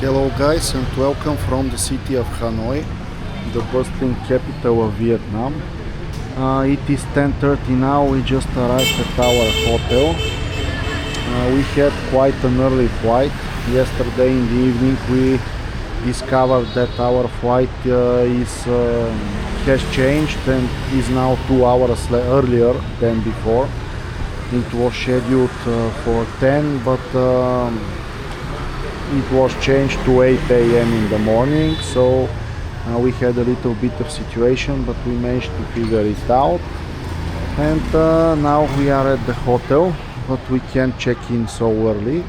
Hello guys and welcome from the city of Hanoi, the bustling capital of Vietnam. It is 10:30 now, we just arrived at our hotel. We had quite an early flight. Yesterday in the evening we discovered that our flight has changed and is now 2 hours earlier than before. It was scheduled for 10, but it was changed to 8 a.m. in the morning, so we had a little bit of situation, but we managed to figure it out. And now we are at the hotel, but we can't check in so early,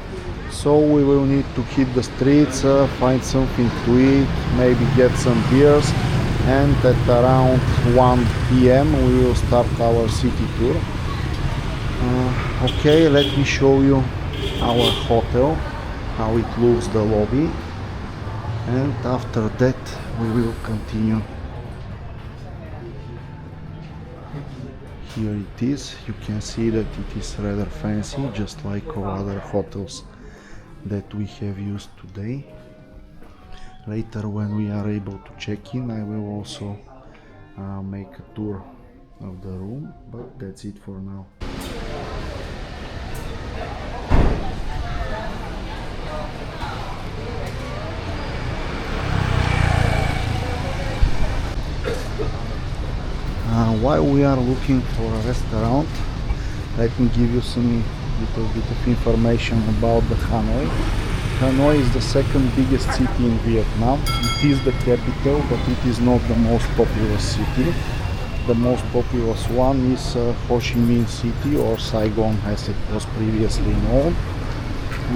so we will need to hit the streets, find something to eat, maybe get some beers, and at around 1 p.m. we will start our city tour. Okay, let me show you our hotel, how it looks, the lobby, and after that we will continue. Here it is. You can see that it is rather fancy, just like all other hotels that we have used today. Later, when we are able to check in, I will also make a tour of the room, but that's it for now. While we are looking for a restaurant, let me give you some little bit of information about the Hanoi. Hanoi is the second biggest city in Vietnam. It is the capital, but it is not the most populous city. The most populous one is Ho Chi Minh City, or Saigon as it was previously known,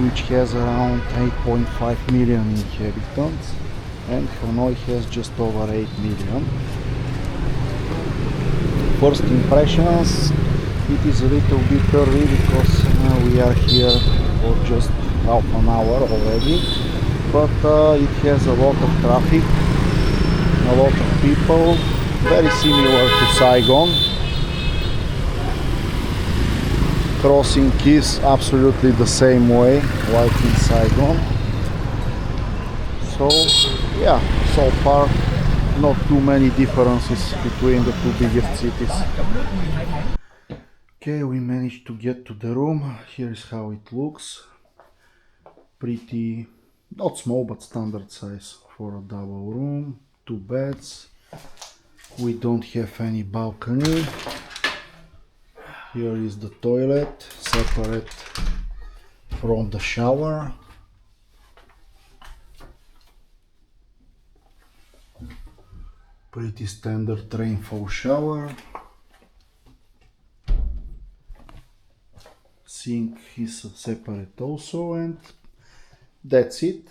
which has around 8.5 million inhabitants, and Hanoi has just over 8 million. First impressions, it is a little bit early because we are here for just half an hour already, but it has a lot of traffic, a lot of people, very similar to Saigon. Crossing is absolutely the same way like in Saigon. So yeah, so far not too many differences between the two biggest cities. Okay, we managed to get to the room. Here is how it looks. Pretty, not small, but standard size for a double room. 2 beds. We don't have any balcony. Here is the toilet, separate from the shower. Pretty standard rainfall shower. Sink is separate also, and that's it.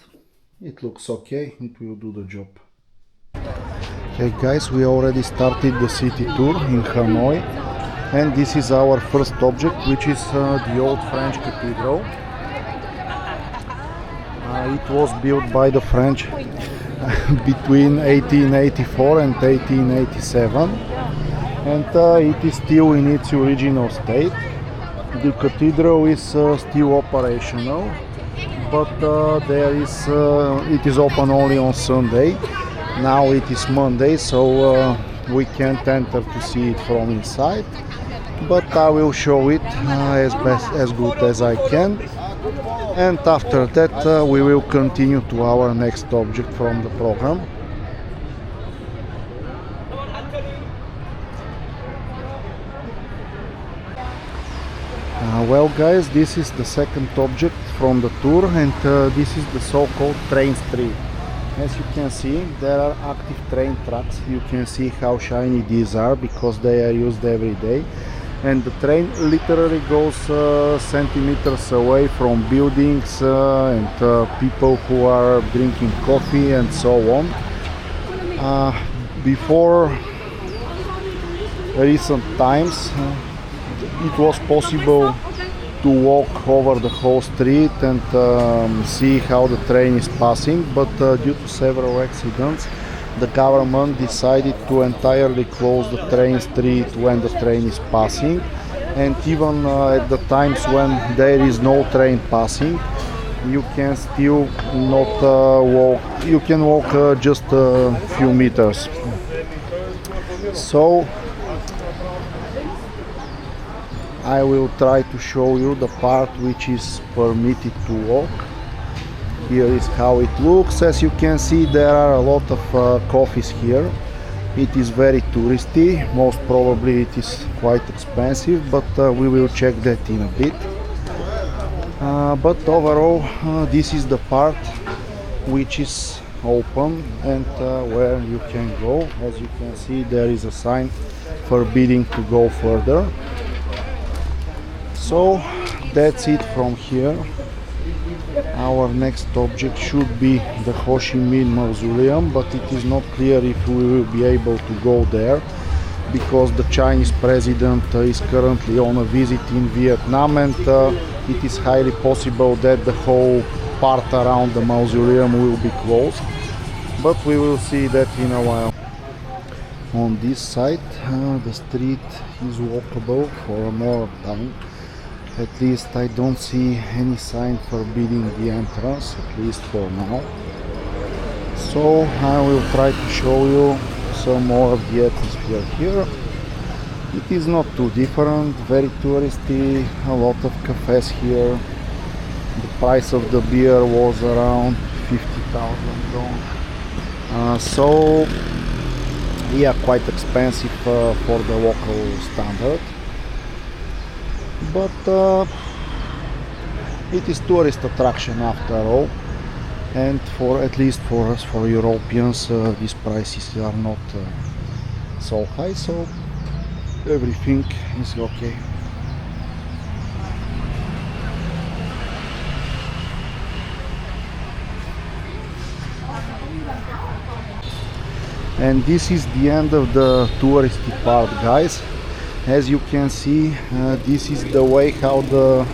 It looks okay, it will do the job. Okay guys, we already started the city tour in Hanoi, and this is our first object, which is the old French cathedral. It was built by the French between 1884 and 1887, and it is still in its original state. The cathedral is still operational, but it is open only on Sunday. Now it is Monday, so we can't enter to see it from inside, but I will show it as good as I can. And after that we will continue to our next object from the program. Well guys, this is the second object from the tour, and this is the so-called train street. As you can see, there are active train tracks. You can see how shiny these are because they are used every day. And the train literally goes centimeters away from buildings and people who are drinking coffee and so on. Before recent times, it was possible to walk over the whole street and see how the train is passing, but due to several accidents, the government decided to entirely close the train street when the train is passing, and even at the times when there is no train passing, you can still not walk. You can walk just a few meters. So I will try to show you the part which is permitted to walk. Here is how it looks. As you can see, there are a lot of coffees here. It is very touristy. Most probably it is quite expensive, but we will check that in a bit. But overall, this is the part which is open and where you can go. As you can see, there is a sign forbidding to go further. So that's it from here. Our next object should be the Ho Chi Minh Mausoleum, but it is not clear if we will be able to go there because the Chinese president is currently on a visit in Vietnam, and it is highly possible that the whole part around the mausoleum will be closed, but we will see that in a while. On this side, the street is walkable for more time. At least I don't see any sign forbidding the entrance, at least for now. So I will try to show you some more of the atmosphere here. It is not too different, very touristy, a lot of cafes here. The price of the beer was around 50,000 dong. So yeah, quite expensive for the local standard. But it is tourist attraction after all, and for at least for us, for Europeans, these prices are not so high, so everything is okay. And this is the end of the touristy part, guys. As you can see, this is the way how the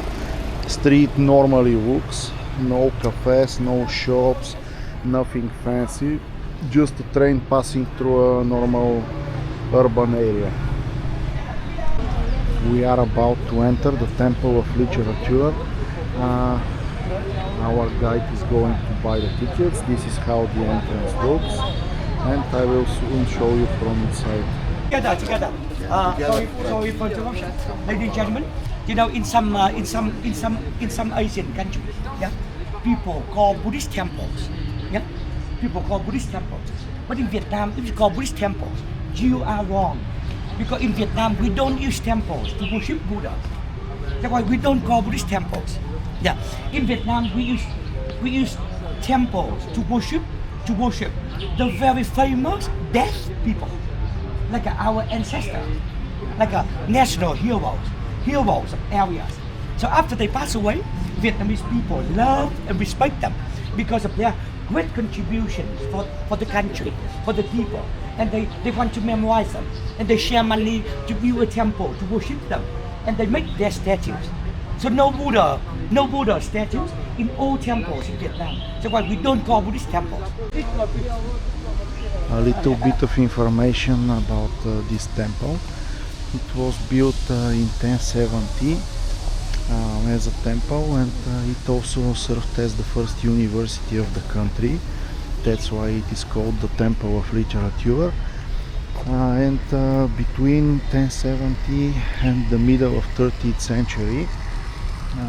street normally looks. No cafes, no shops, nothing fancy, just a train passing through a normal urban area. We are about to enter the Temple of Literature. Our guide is going to buy the tickets. This is how the entrance looks, and I will soon show you from inside. Together. Sorry for interruption, ladies and gentlemen. You know, in some Asian countries, yeah, people call Buddhist temples, yeah, people call Buddhist temples. But in Vietnam, if you call Buddhist temples, you are wrong, because in Vietnam we don't use temples to worship Buddha. That's why we don't call Buddhist temples. Yeah, in Vietnam we use temples to worship the very famous dead people, like our ancestors, like national heroes of areas. So after they pass away, Vietnamese people love and respect them because of their great contributions for the country, for the people, and they want to memorize them, and they share money to build a temple to worship them, and they make their statues. So no Buddha statues in all temples in Vietnam. That's why we don't call Buddhist temples. A little bit of information about this temple. It was built in 1070 as a temple, and it also served as the first university of the country. That's why it is called the Temple of Literature. And between 1070 and the middle of 13th century,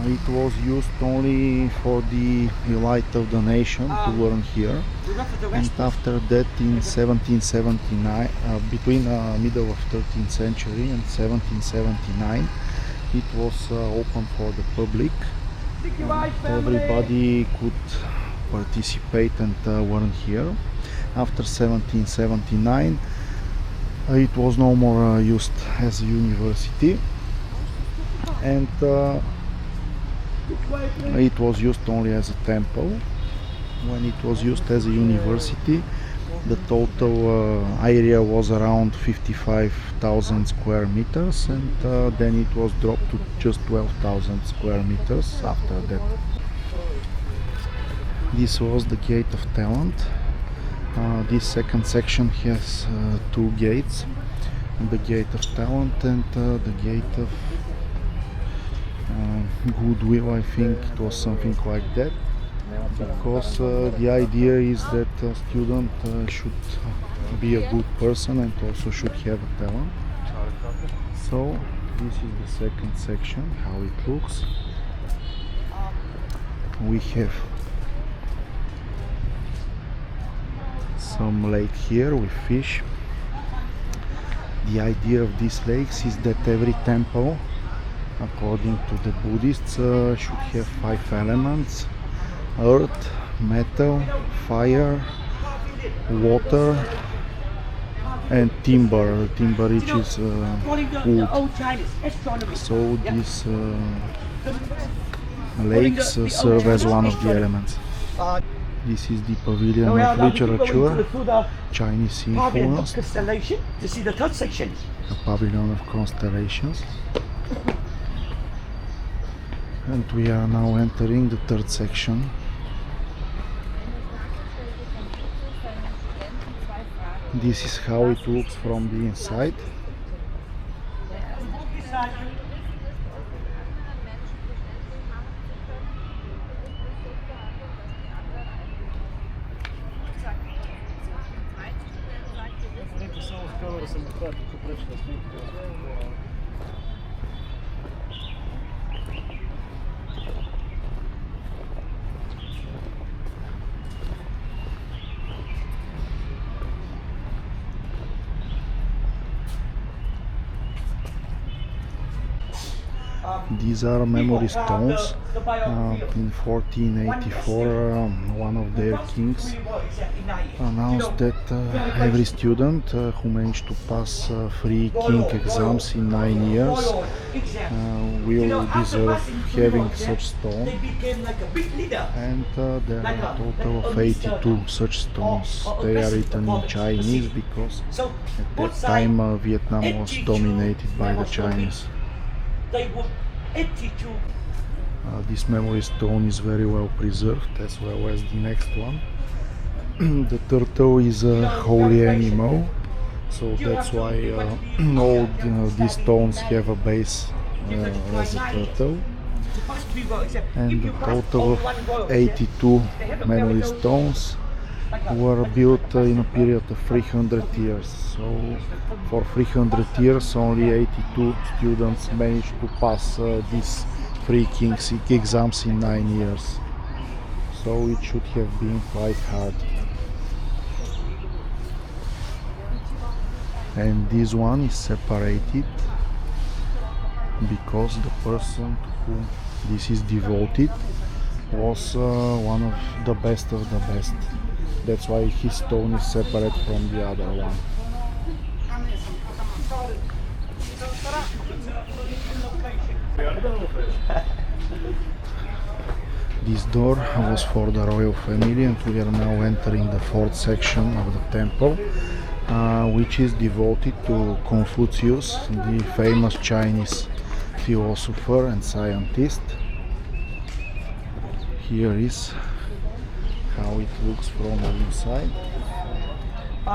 it was used only for the elite of the nation to learn here. And after that, in 1779, between middle of 13th century and 1779, it was open for the public. Everybody could participate and learn here. After 1779, it was no more used as a university, and it was used only as a temple. When it was used as a university, the total area was around 55,000 square meters, and then it was dropped to just 12,000 square meters after that. This was the Gate of Talent. This second section has two gates, the Gate of Talent and the Gate of Goodwill, I think it was something like that. because the idea is that a student should be a good person and also should have a talent. So this is the second section, how it looks. We have some lake here with fish. The idea of these lakes is that every temple, according to the Buddhists, should have 5 elements: earth, metal, fire, water and timber, which is wood. So these lakes serve as one of the elements. This is the pavilion of literature, Chinese influence, This is the third section. a pavilion of constellations. And we are now entering the third section. This is how it looks from the inside. These are memory stones. In 1484, one of their kings announced that every student who managed to pass 3 king exams in 9 years will deserve having such stone. And there are a total of 82 such stones. They are written in Chinese because at that time Vietnam was dominated by the Chinese. This memory stone is very well preserved, as well as the next one. The turtle is a holy animal, so that's why all these stones have a base as a turtle. And a total of 82 memory stones were built in a period of 300 years. So for 300 years only 82 students managed to pass these 3 kings exams in 9 years. So it should have been quite hard. And this one is separated because the person to whom this is devoted was one of the best of the best. That's why his stone is separate from the other one. This door was for the royal family, and we are now entering the 4th section of the temple, which is devoted to Confucius, the famous Chinese philosopher and scientist. Here is how it looks from the inside.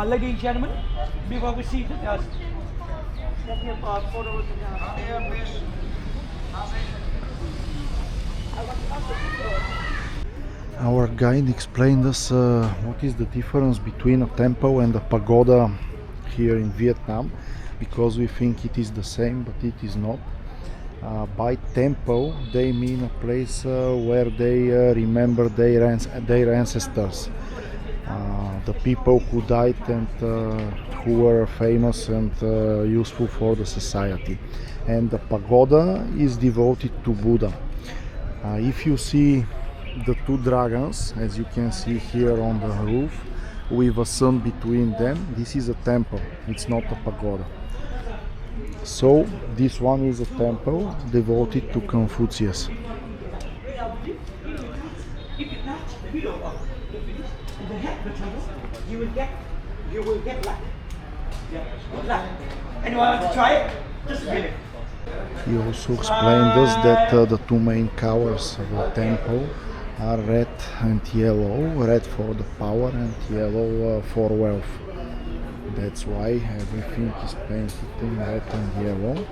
Ladies and gentlemen, before we see the photos. Our guide explained us what is the difference between a temple and a pagoda here in Vietnam, because we think it is the same, but it is not. By temple they mean a place where they remember their ancestors, the people who died and who were famous and useful for the society. And the pagoda is devoted to Buddha. If you see the 2 dragons, as you can see here on the roof, with a sun between them, this is a temple, it's not a pagoda. So this one is a temple devoted to Confucius. You will get luck. Anyone want to try it? Just a minute. He also explained us that the 2 main colors of the temple are red and yellow, red for the power and yellow for wealth. That's why everything is painted in red and yellow.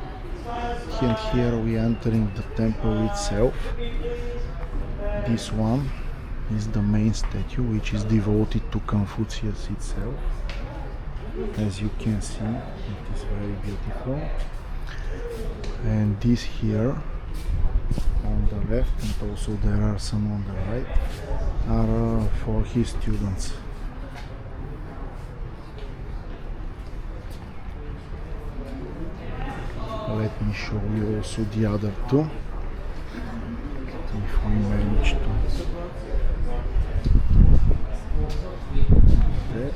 And here we are entering the temple itself. This one is the main statue, which is devoted to Confucius itself. As you can see, it is very beautiful. And this here on the left, and also there are some on the right, are for his students. Let me show you also the other two, if we manage to do that.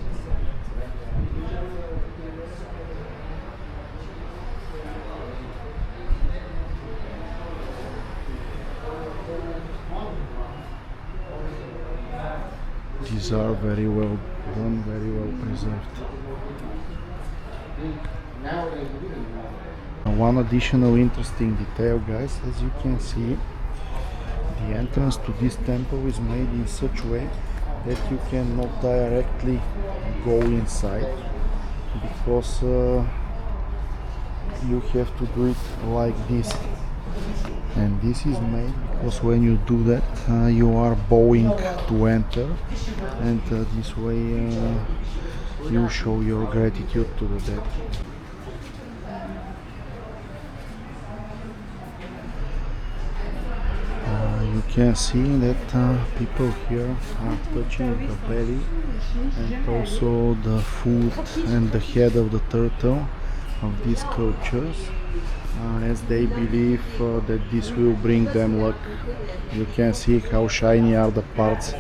These are very well done, very well preserved. One additional interesting detail, guys, as you can see, the entrance to this temple is made in such a way that you cannot directly go inside, because you have to do it like this. And this is made because when you do that, you are bowing to enter, and this way you show your gratitude to the dead. You can see that people here are touching the belly and also the foot and the head of the turtle of these sculptures, as they believe that this will bring them luck. You can see how shiny are the parts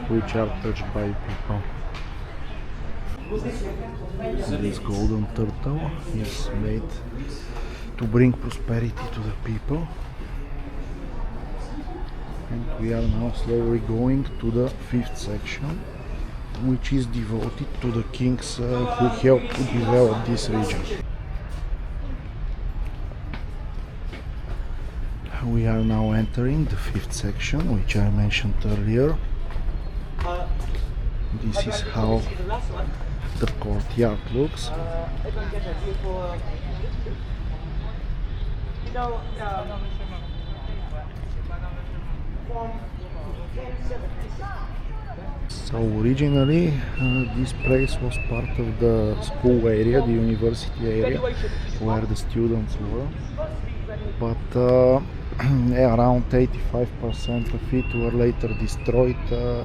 which are touched by people. This golden turtle is made to bring prosperity to the people. And we are now slowly going to the fifth section, which is devoted to the kings who helped to develop this region. We are now entering the fifth section, which I mentioned earlier. This is how the courtyard looks. So originally this place was part of the school area, the university area, where the students were, but around 85% of it were later destroyed to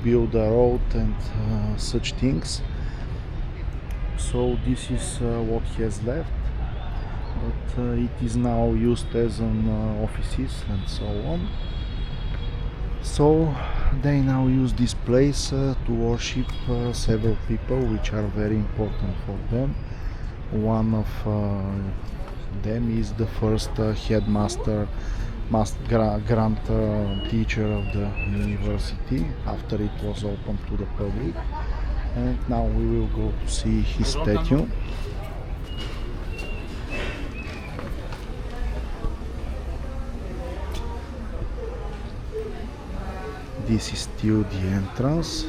build a road and such things. So this is what has left, but it is now used as an offices and so on. So they now use this place to worship several people which are very important for them. One of them is the first headmaster, grand teacher of the university after it was opened to the public. And now we will go to see his statue. This is still the entrance.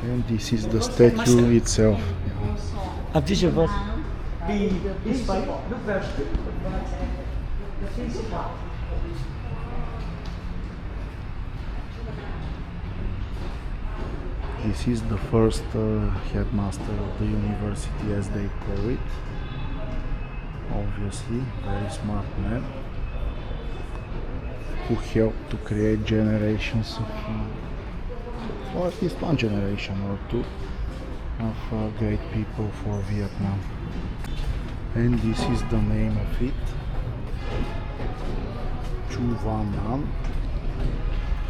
And this is the statue itself. This is the first headmaster of the university, as they call it. Obviously, very smart man who helped to create generations of, or at least one generation or two, of great people for Vietnam. And this is the name of it, Chu Van Nam.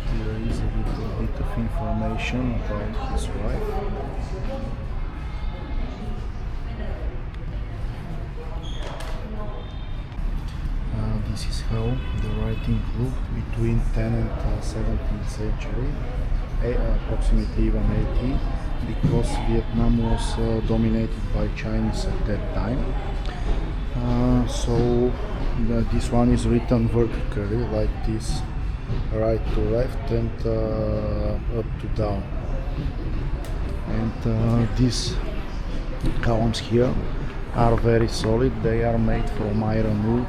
Here is a little bit of information about his wife. This is how the writing looked between 10th and 17th century, approximately even 18th, because Vietnam was dominated by Chinese at that time. So this one is written vertically like this, right to left and up to down. And this columns here are very solid. They are made from iron wood,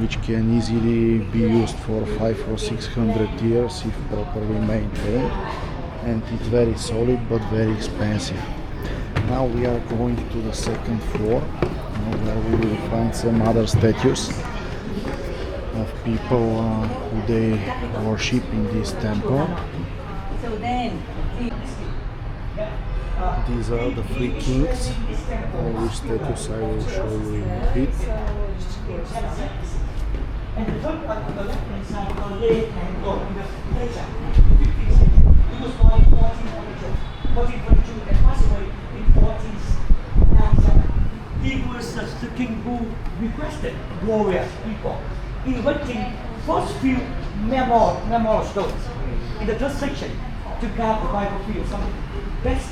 which can easily be used for 500 or 600 years if properly maintained, and it's very solid but very expensive. Now we are going to the second floor, where we will find some other statues of people who they worship in this temple. These are the three kings, which statues I will show you in a bit. And the third one on the left-hand side, the leg and gold in the later. It was born in 1442 and passed away in 1497. He was the king who requested warriors people, inventing first few memorial stones in the third section to guard the Bible field, some best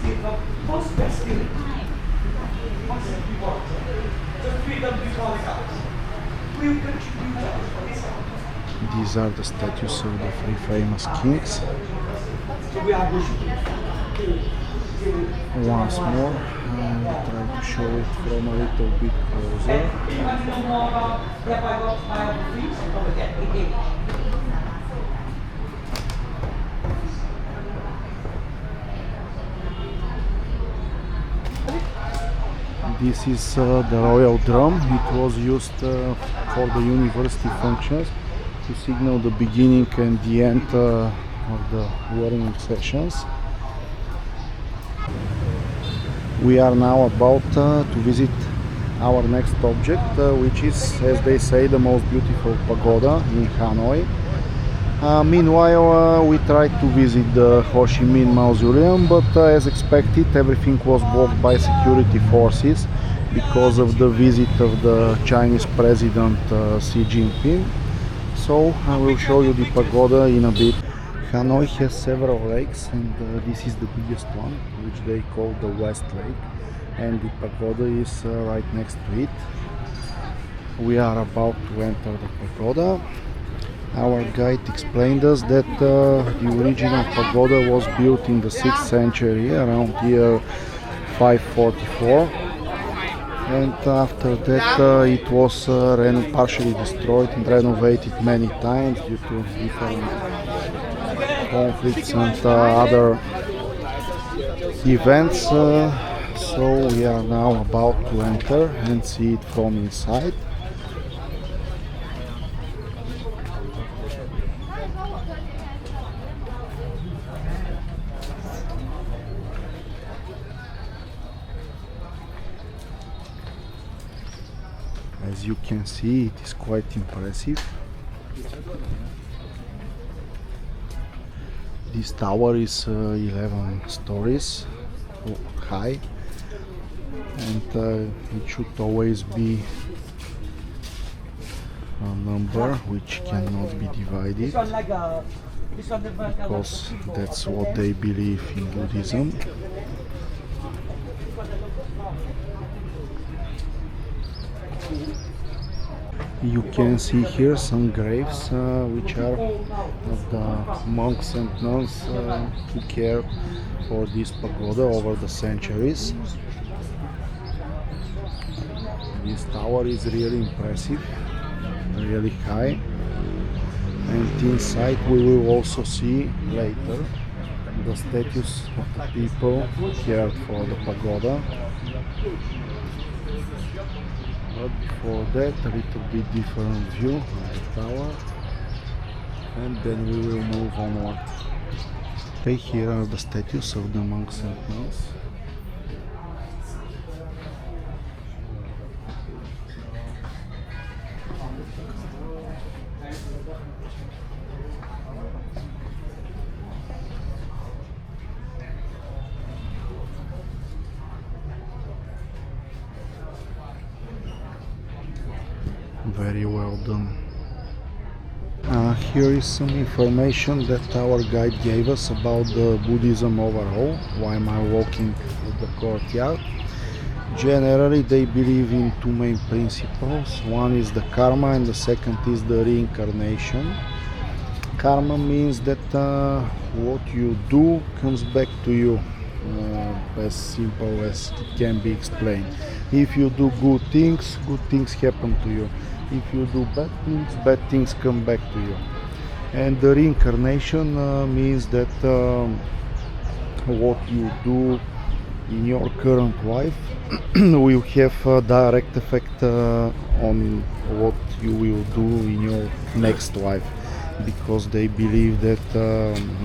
first best field. Just treat them before the gods. These are the statues of the three famous kings. Once more, I will try to show it from a little bit closer. This is the royal drum. It was used for the university functions to signal the beginning and the end of the learning sessions. We are now about to visit our next object, which is, as they say, the most beautiful pagoda in Hanoi. Meanwhile, we tried to visit the Ho Chi Minh Mausoleum, but as expected, everything was blocked by security forces because of the visit of the Chinese President Xi Jinping. So I will show you the pagoda in a bit. Hanoi has several lakes, and this is the biggest one, which they call the West Lake, and the pagoda is right next to it. We are about to enter the pagoda. Our guide explained us that the original pagoda was built in the 6th century, around year 544, and after that it was partially destroyed and renovated many times due to different conflicts and other events. So we are now about to enter and see it from inside. As you can see, it is quite impressive. This tower is 11 stories high, and it should always be a number which cannot be divided, because that's what they believe in Buddhism. You can see here some graves which are of the monks and nuns who care for this pagoda over the centuries. This tower is really impressive, really high, and inside we will also see later the statues of the people who cared for the pagoda. But before that, a little bit different view of the tower, and then we will move onward. Okay, here are the statues of the monks and nuns. Very well done. Here is some information that our guide gave us about the Buddhism overall while I'm walking through the courtyard. Generally, they believe in two main principles. One is the karma and the second is the reincarnation. Karma means that what you do comes back to you as simple as it can be explained. If you do good things happen to you. If you do bad things come back to you. And the reincarnation means that what you do in your current life will have a direct effect on what you will do in your next life, because they believe that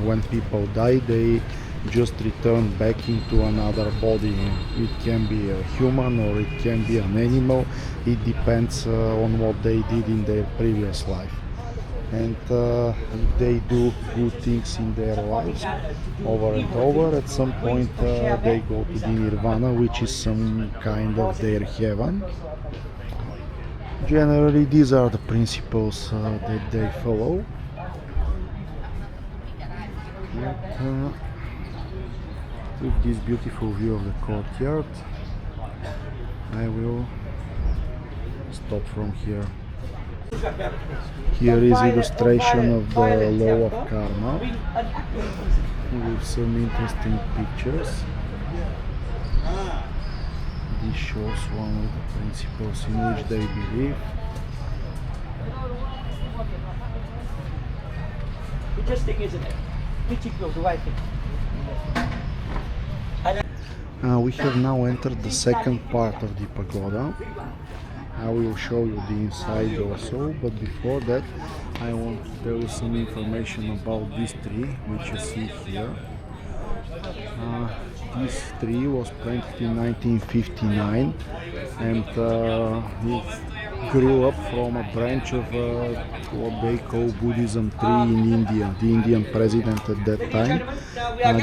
when people die they just return back into another body. It can be a human or it can be an animal. It depends on what they did in their previous life. And if they do good things in their lives over and over, at some point they go to the nirvana, which is some kind of their heaven. Generally, these are the principles that they follow. But, with this beautiful view of the courtyard, I will stop from here. Here is illustration of the law of karma with some interesting pictures. This shows one of the principles in which they believe. Interesting, isn't it? Which equals the right thing. We have now entered the second part of the pagoda. I will show you the inside also, but before that I want to tell you some information about this tree which you see here. This tree was planted in 1959 and it grew up from a branch of what they call Buddhism tree in India. The Indian president at that time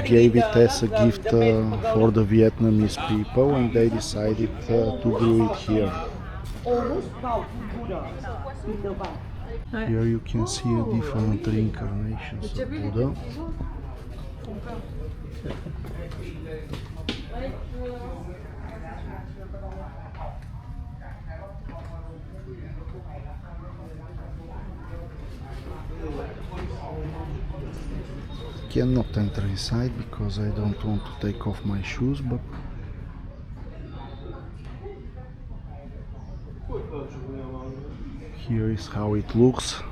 gave it as a gift for the Vietnamese people, and they decided to grow it here. Here you can see a different reincarnations of Buddha. Cannot enter inside because I don't want to take off my shoes, but here is how it looks.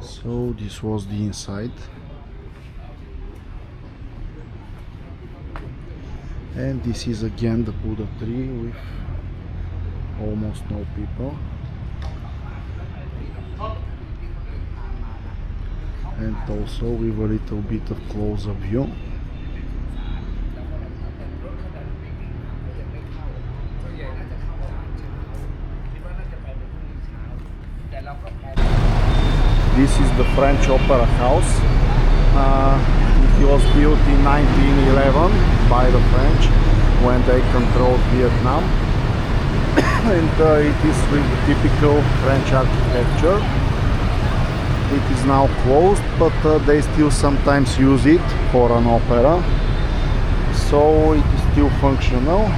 So this was the inside, and this is again the Buddha tree with almost no people, and also with a little bit of close-up view. This is the French Opera House. It was built in 1911 by the French when they controlled Vietnam. And it is with the typical French architecture. It is now closed, but they still sometimes use it for an opera. So it is still functional.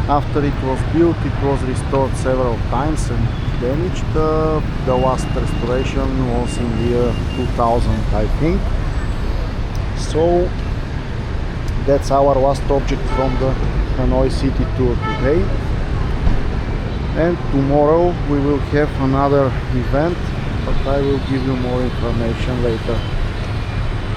After it was built, it was restored several times and damaged. The last restoration was in the year 2000, I think. So that's our last object from the Hanoi city tour today. And tomorrow we will have another event, but I will give you more information later.